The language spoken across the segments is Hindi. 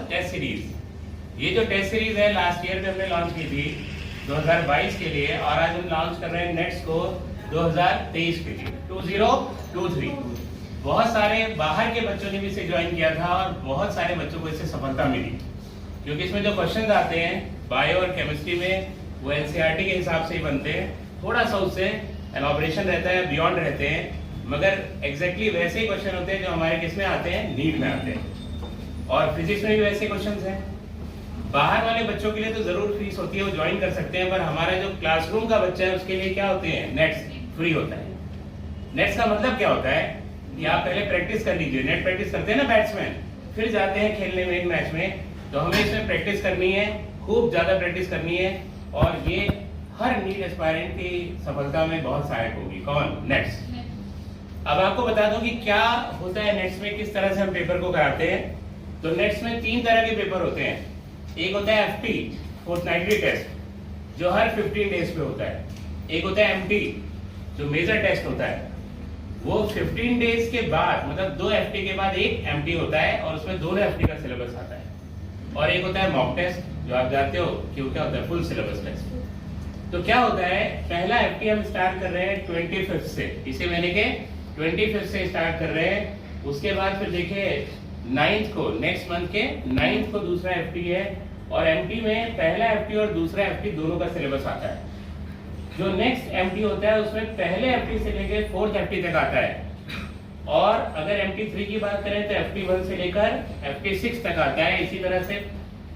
Test series. ये जो टेस्ट सीरीज है लास्ट ईयर में हमने लॉन्च की थी 2022 के लिए, और आज हम लॉन्च कर रहे हैं नेट स्कोर 2023 के लिए 2023। बहुत सारे बाहर के बच्चों ने भी इसे ज्वाइन किया था और बहुत सारे बच्चों को इससे सफलता मिली, क्योंकि इसमें जो क्वेश्चन आते हैं बायो और केमिस्ट्री में वो एनसीईआरटी के हिसाब से ही बनते हैं। थोड़ा सा उससे एलॉबरेशन रहता है, बियॉन्ड रहते हैं, मगर एग्जैक्टली वैसे ही क्वेश्चन होते हैं जो हमारे किस में आते हैं, नीट में आते हैं। और फिजिक्स में भी वैसे क्वेश्चंस हैं। बाहर वाले बच्चों के लिए तो जरूर फीस होती है, वो ज्वाइन कर सकते हैं, पर हमारा जो क्लासरूम का बच्चा है उसके लिए क्या होते हैं, नेट्स फ्री होता है। नेट्स का मतलब क्या होता है कि आप पहले प्रैक्टिस कर लीजिए। नेट प्रैक्टिस करते हैं ना बैट्समैन, फिर जाते हैं खेलने में एक मैच में, तो हमें इसमें प्रैक्टिस करनी है, खूब ज्यादा प्रैक्टिस करनी है, और ये हर नीट एस्पायरेंट की सफलता में बहुत सहायक होगी। कौन? नेट्स। अब आपको बता दूं कि क्या होता है नेट्स में, किस तरह से हम पेपर को कराते हैं। तो नेट्स में 3 तरह के पेपर होते हैं। एक होता है एफटी, फोर्टनाइटली टेस्ट, जो हर 15 डेज पे होता है। एक होता है एमटी, जो मेजर टेस्ट होता है, वो 15 डेज के बाद, मतलब 2 एफटी के बाद एक एमटी होता है, और उसमें दोनों एफटी का सिलेबस आता है। और एक होता है मॉक टेस्ट, जो आप जानते हो कि क्या होता है, फुल सिलेबस टेस्ट। तो क्या होता है, पहला एफटी हम स्टार्ट कर रहे हैं 25 से, इसी महीने के 25 से स्टार्ट कर रहे हैं। उसके बाद फिर देखिए 9th को, नेक्स्ट मंथ के 9th को दूसरा एफटी है, और एमटी में पहला एफटी और दूसरा एफटी दोनों का सिलेबस आता है। जो नेक्स्ट एमटी होता है उसमें पहले एफटी से लेकर 4th एफटी तक आता है, और अगर एमटी 3 की बात करें तो एफटी 1 से लेकर एफटी 6 तक आता है। इसी तरह से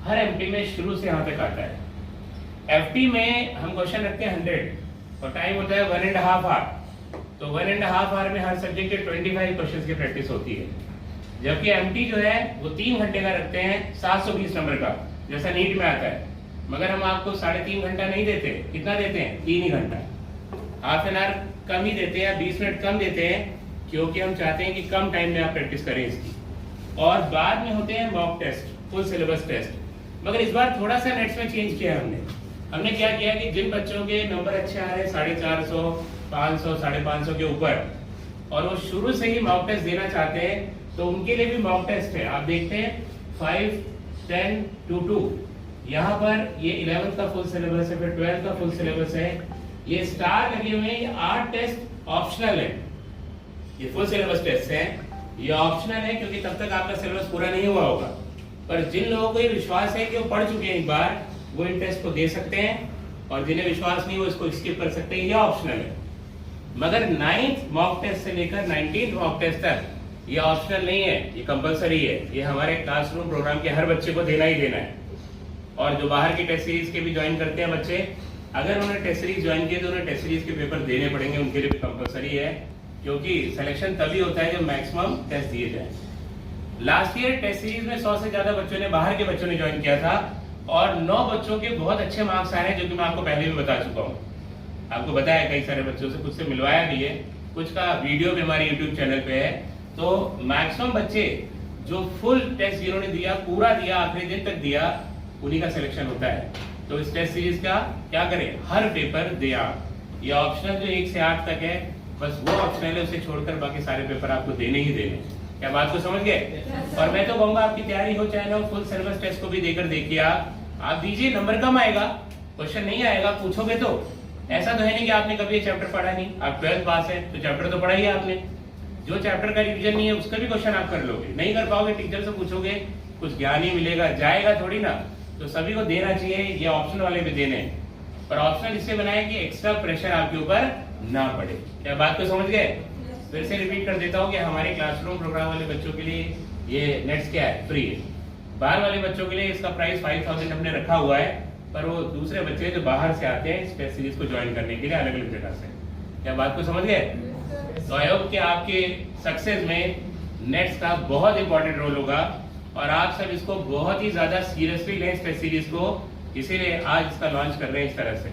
हर एमटी में शुरू से यहाँ तक आता है। एफटी में हम क्वेश्चन रखते हैं 100, और टाइम होता है 1.5 आवर। तो 1.5 आवर में हर सब्जेक्ट के 25 क्वेश्चन की प्रैक्टिस होती है। जबकि एमटी जो है वो 3 घंटे का रखते हैं, 720 नंबर का, जैसा नीट में आता है। मगर हम आपको 3.5 घंटा नहीं देते, कितना देते हैं, 3 ही घंटा, हाफ एन आवर कम ही देते हैं, 20 मिनट कम देते हैं, क्योंकि हम चाहते हैं कि कम टाइम में आप प्रैक्टिस करें इसकी। और बाद में होते हैं mock test, full syllabus test. मगर इस बार थोड़ा सा नेट्स में चेंज किया है हमने क्या किया कि जिन बच्चों के नंबर अच्छे आ रहे हैं 450, 500, 550 के ऊपर, और वो शुरू से ही मॉक टेस्ट देना चाहते हैं, तो उनके लिए भी मॉक टेस्ट है। आप देखते हैं 5, 10, 2, 2, यहाँ पर ये 11th का फुल सिलेबस है, फिर 12th का फुल सिलेबस है। ये स्टार लगे हुए हैं, ये 8 टेस्ट ऑप्शनल है। ये फुल सिलेबस टेस्ट है, ये ऑप्शनल है, क्योंकि तब तक आपका सिलेबस पूरा नहीं हुआ होगा। पर जिन लोगों को ये विश्वास है कि वो पढ़ चुके हैं एक बार, वो इन टेस्ट को दे सकते हैं, और जिन्हें विश्वास नहीं वो इसको स्किप कर सकते हैं, ये ऑप्शनल है। मगर 9th मॉक टेस्ट से लेकर 19th मॉक टेस्ट तक ये ऑप्शनल नहीं है, ये कंपलसरी है। ये हमारे क्लासरूम प्रोग्राम के हर बच्चे को देना ही देना है। और जो बाहर की टेस्ट सीरीज के भी ज्वाइन करते हैं बच्चे, अगर उन्होंने टेस्ट सीरीज ज्वाइन किए तो उन्हें टेस्ट सीरीज के पेपर देने पड़ेंगे, उनके लिए भी कंपलसरी है, क्योंकि सिलेक्शन तभी होता है जब मैक्सिमम टेस्ट दिए जाए। लास्ट ईयर टेस्ट सीरीज में 100 से ज्यादा बच्चों ने, बाहर के बच्चों ने ज्वाइन किया था, और 9 बच्चों के बहुत अच्छे मार्क्स आए हैं, जो कि मैं आपको पहले भी बता चुका हूँ। आपको बताया कई सारे बच्चों से, कुछ से मिलवाया भी है, कुछ का वीडियो भी हमारे यूट्यूब चैनल पे है। तो मैक्सिमम बच्चे जो फुल टेस्ट जिन्होंने दिया, पूरा दिया, आखिरी दिन तक दिया, उन्हीं का सिलेक्शन होता है। तो इस टेस्ट सीरीज का क्या करें, हर पेपर दिया। ये ऑप्शनल जो 1 से 8 तक है, बस वो ऑप्शनल है, उसे छोड़कर बाकी सारे पेपर आपको देने ही देने। क्या बात को समझ गए? और मैं तो कहूंगा आपकी तैयारी हो चाहे ना, फुल सिलेबस टेस्ट को भी देकर देखिए। आप दीजिए, नंबर कम आएगा, क्वेश्चन नहीं आएगा, पूछोगे तो। ऐसा तो है नहीं कि आपने कभी ये चैप्टर पढ़ा नहीं, आप 12th पास है तो चैप्टर तो पढ़ा ही आपने। जो चैप्टर का रिवीजन नहीं है उसका भी क्वेश्चन आप कर लोगे, नहीं कर पाओगे टीचर से पूछोगे, कुछ ज्ञान ही मिलेगा, जाएगा थोड़ी ना। तो सभी को देना चाहिए, ये ऑप्शन वाले भी देने, पर ऑप्शनल इससे बनाए कि एक्स्ट्रा प्रेशर आपके ऊपर ना पड़े। क्या बात को समझ गए? फिर से रिपीट कर देता हूँ कि हमारे क्लासरूम प्रोग्राम वाले बच्चों के लिए ये नेट्स क्या है, फ्री है। बाहर वाले बच्चों के लिए इसका प्राइस 5000 हमने रखा हुआ है, पर वो दूसरे बच्चे जो बाहर से आते हैं इस टेस्ट सीरीज को ज्वाइन करने के लिए अलग अलग जगह से। क्या बात को समझ गए? तो आई होप कि आपके सक्सेस में नेट्स का बहुत इंपॉर्टेंट रोल होगा, और आप सब इसको बहुत ही ज्यादा सीरियसली लें इस टेस्ट सीरीज को, इसीलिए आज इसका लॉन्च कर रहे हैं इस तरह से।